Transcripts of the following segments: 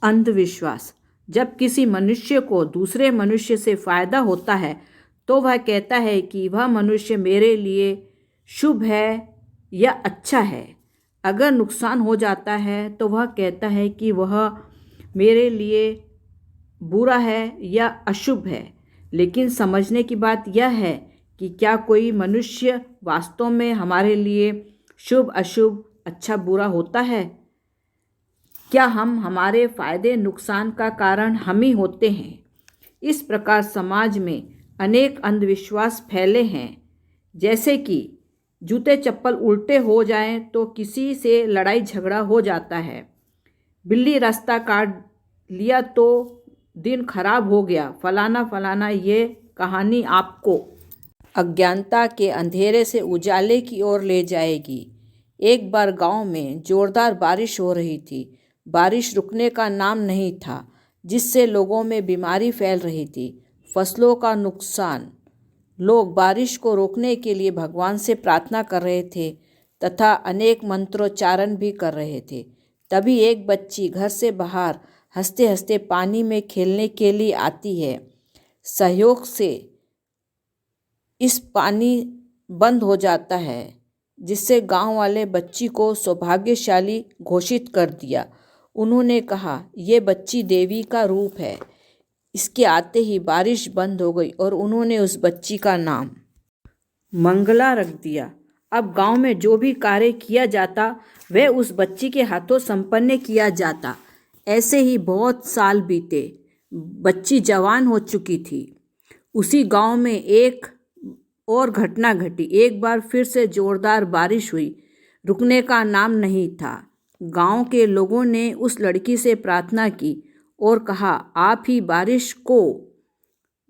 अंधविश्वास। जब किसी मनुष्य को दूसरे मनुष्य से फायदा होता है तो वह कहता है कि वह मनुष्य मेरे लिए शुभ है या अच्छा है। अगर नुकसान हो जाता है तो वह कहता है कि वह मेरे लिए बुरा है या अशुभ है। लेकिन समझने की बात यह है कि क्या कोई मनुष्य वास्तव में हमारे लिए शुभ अशुभ अच्छा बुरा होता है? क्या हम हमारे फायदे नुकसान का कारण हम ही होते हैं? इस प्रकार समाज में अनेक अंधविश्वास फैले हैं, जैसे कि जूते चप्पल उल्टे हो जाएं तो किसी से लड़ाई झगड़ा हो जाता है, बिल्ली रास्ता काट लिया तो दिन खराब हो गया, फलाना फलाना। ये कहानी आपको अज्ञानता के अंधेरे से उजाले की ओर ले जाएगी। एक बार गांव में जोरदार बारिश हो रही थी। बारिश रुकने का नाम नहीं था, जिससे लोगों में बीमारी फैल रही थी, फसलों का नुकसान। लोग बारिश को रोकने के लिए भगवान से प्रार्थना कर रहे थे तथा अनेक मंत्रोच्चारण भी कर रहे थे। तभी एक बच्ची घर से बाहर हंसते हंसते पानी में खेलने के लिए आती है। सहयोग से इस पानी बंद हो जाता है, जिससे गांव वाले बच्ची को सौभाग्यशाली घोषित कर दिया। उन्होंने कहा, ये बच्ची देवी का रूप है। इसके आते ही बारिश बंद हो गई और उन्होंने उस बच्ची का नाम मंगला रख दिया। अब गांव में जो भी कार्य किया जाता वह उस बच्ची के हाथों संपन्न किया जाता। ऐसे ही बहुत साल बीते। बच्ची जवान हो चुकी थी। उसी गांव में एक और घटना घटी। एक बार फिर से जोरदार बारिश हुई, रुकने का नाम नहीं था। गांव के लोगों ने उस लड़की से प्रार्थना की और कहा, आप ही बारिश को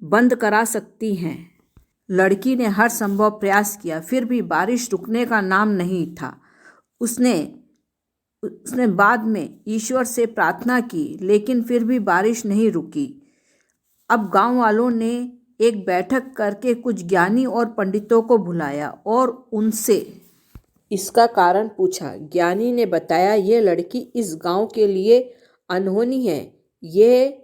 बंद करा सकती हैं। लड़की ने हर संभव प्रयास किया, फिर भी बारिश रुकने का नाम नहीं था। उसने बाद में ईश्वर से प्रार्थना की, लेकिन फिर भी बारिश नहीं रुकी। अब गांव वालों ने एक बैठक करके कुछ ज्ञानी और पंडितों को बुलाया और उनसे इसका कारण पूछा। ज्ञानी ने बताया, ये लड़की इस गांव के लिए अनहोनी है। यह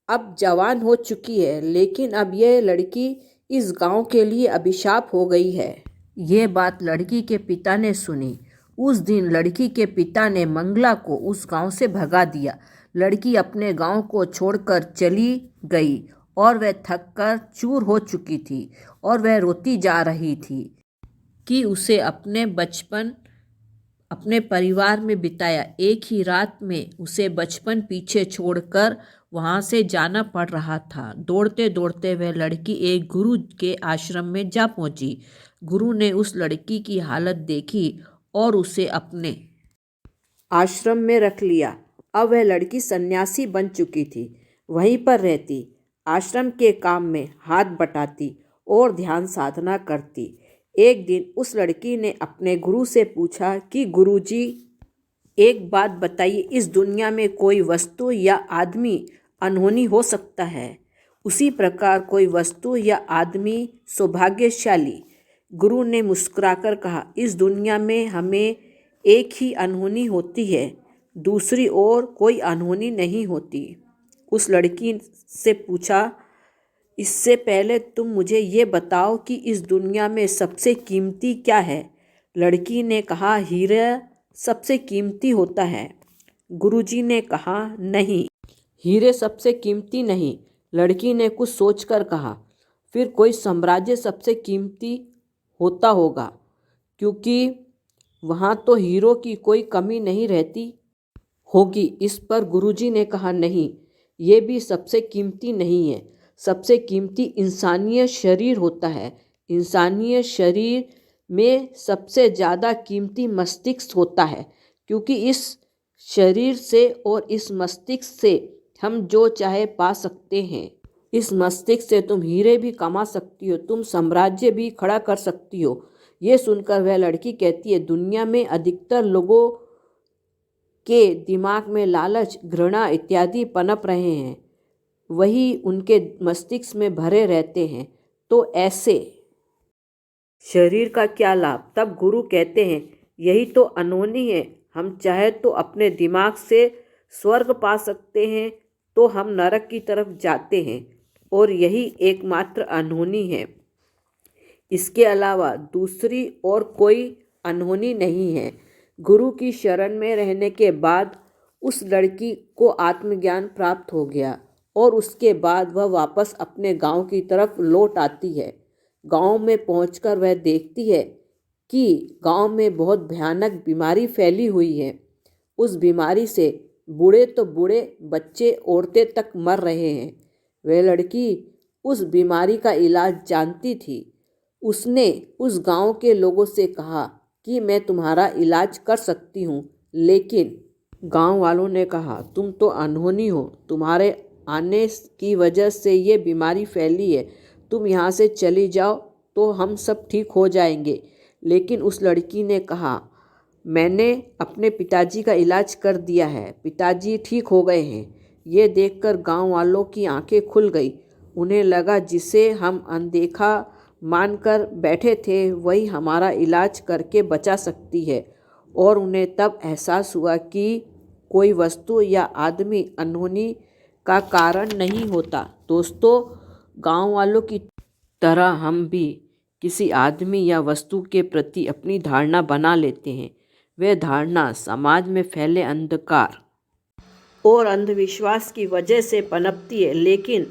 अब जवान हो चुकी है, लेकिन अब यह लड़की इस गांव के लिए अभिशाप हो गई है। यह बात लड़की के पिता ने सुनी। उस दिन लड़की के पिता ने मंगला को उस गांव से भगा दिया। लड़की अपने गांव को छोड़कर चली गई और वह थककर चूर हो चुकी थी और वह रोती जा रही थी कि उसे अपने बचपन अपने परिवार में बिताया। एक ही रात में उसे बचपन पीछे छोड़कर वहाँ से जाना पड़ रहा था। दौड़ते दौड़ते वह लड़की एक गुरु के आश्रम में जा पहुँची। गुरु ने उस लड़की की हालत देखी और उसे अपने आश्रम में रख लिया। अब वह लड़की सन्यासी बन चुकी थी। वहीं पर रहती, आश्रम के काम में हाथ बटाती और ध्यान साधना करती। एक दिन उस लड़की ने अपने गुरु से पूछा कि गुरुजी, एक बात बताइए, इस दुनिया में कोई वस्तु या आदमी अनहोनी हो सकता है? उसी प्रकार कोई वस्तु या आदमी सौभाग्यशाली? गुरु ने मुस्कुराकर कहा, इस दुनिया में हमें एक ही अनहोनी होती है, दूसरी ओर कोई अनहोनी नहीं होती। उस लड़की से पूछा, इससे पहले तुम मुझे ये बताओ कि इस दुनिया में सबसे कीमती क्या है? लड़की ने कहा, हीरा सबसे कीमती होता है। गुरुजी ने कहा, नहीं, हीरे सबसे कीमती नहीं। लड़की ने कुछ सोचकर कहा, फिर कोई साम्राज्य सबसे कीमती होता होगा, क्योंकि वहाँ तो हीरों की कोई कमी नहीं रहती होगी। इस पर गुरुजी ने कहा, नहीं, ये भी सबसे कीमती नहीं है। सबसे कीमती इंसानियत शरीर होता है। इंसानियत शरीर में सबसे ज़्यादा कीमती मस्तिष्क होता है, क्योंकि इस शरीर से और इस मस्तिष्क से हम जो चाहे पा सकते हैं। इस मस्तिष्क से तुम हीरे भी कमा सकती हो, तुम साम्राज्य भी खड़ा कर सकती हो। ये सुनकर वह लड़की कहती है, दुनिया में अधिकतर लोगों के दिमाग में लालच, घृणा इत्यादि पनप रहे हैं, वही उनके मस्तिष्क में भरे रहते हैं, तो ऐसे शरीर का क्या लाभ? तब गुरु कहते हैं, यही तो अनहोनी है। हम चाहे तो अपने दिमाग से स्वर्ग पा सकते हैं तो हम नरक की तरफ जाते हैं और यही एकमात्र अनहोनी है। इसके अलावा दूसरी और कोई अनहोनी नहीं है। गुरु की शरण में रहने के बाद उस लड़की को आत्मज्ञान प्राप्त हो गया और उसके बाद वह वापस अपने गांव की तरफ लौट आती है। गांव में पहुंचकर वह देखती है कि गांव में बहुत भयानक बीमारी फैली हुई है। उस बीमारी से बूढ़े तो बूढ़े, बच्चे औरतें तक मर रहे हैं। वह लड़की उस बीमारी का इलाज जानती थी। उसने उस गांव के लोगों से कहा कि मैं तुम्हारा इलाज कर सकती हूँ, लेकिन गांव वालों ने कहा तुम तो अनहोनी हो, तुम्हारे आने की वजह से ये बीमारी फैली है, तुम यहाँ से चली जाओ तो हम सब ठीक हो जाएंगे। लेकिन उस लड़की ने कहा मैंने अपने पिताजी का इलाज कर दिया है, पिताजी ठीक हो गए हैं। ये देखकर गांव वालों की आंखें खुल गई। उन्हें लगा जिसे हम अनदेखा मानकर बैठे थे वही हमारा इलाज करके बचा सकती है, और उन्हें तब एहसास हुआ कि कोई वस्तु या आदमी अनहोनी का कारण नहीं होता। दोस्तों, गांव वालों की तरह हम भी किसी आदमी या वस्तु के प्रति अपनी धारणा बना लेते हैं। वह धारणा समाज में फैले अंधकार और अंधविश्वास की वजह से पनपती है। लेकिन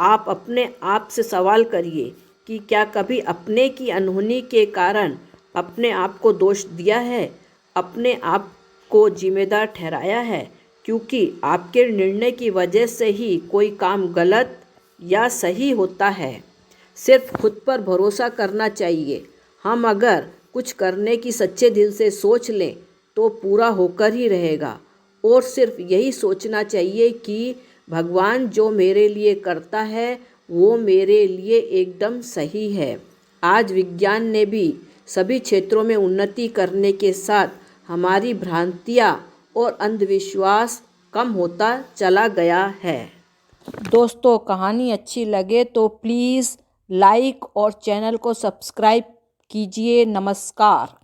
आप अपने आप से सवाल करिए कि क्या कभी अपने की अनहोनी के कारण अपने आप को दोष दिया है, अपने आप को जिम्मेदार ठहराया है? क्योंकि आपके निर्णय की वजह से ही कोई काम गलत या सही होता है। सिर्फ खुद पर भरोसा करना चाहिए। हम अगर कुछ करने की सच्चे दिल से सोच लें तो पूरा होकर ही रहेगा। और सिर्फ यही सोचना चाहिए कि भगवान जो मेरे लिए करता है वो मेरे लिए एकदम सही है। आज विज्ञान ने भी सभी क्षेत्रों में उन्नति करने के साथ हमारी भ्रांतियाँ और अंधविश्वास कम होता चला गया है। दोस्तों, कहानी अच्छी लगे तो प्लीज़ लाइक और चैनल को सब्सक्राइब कीजिए। नमस्कार।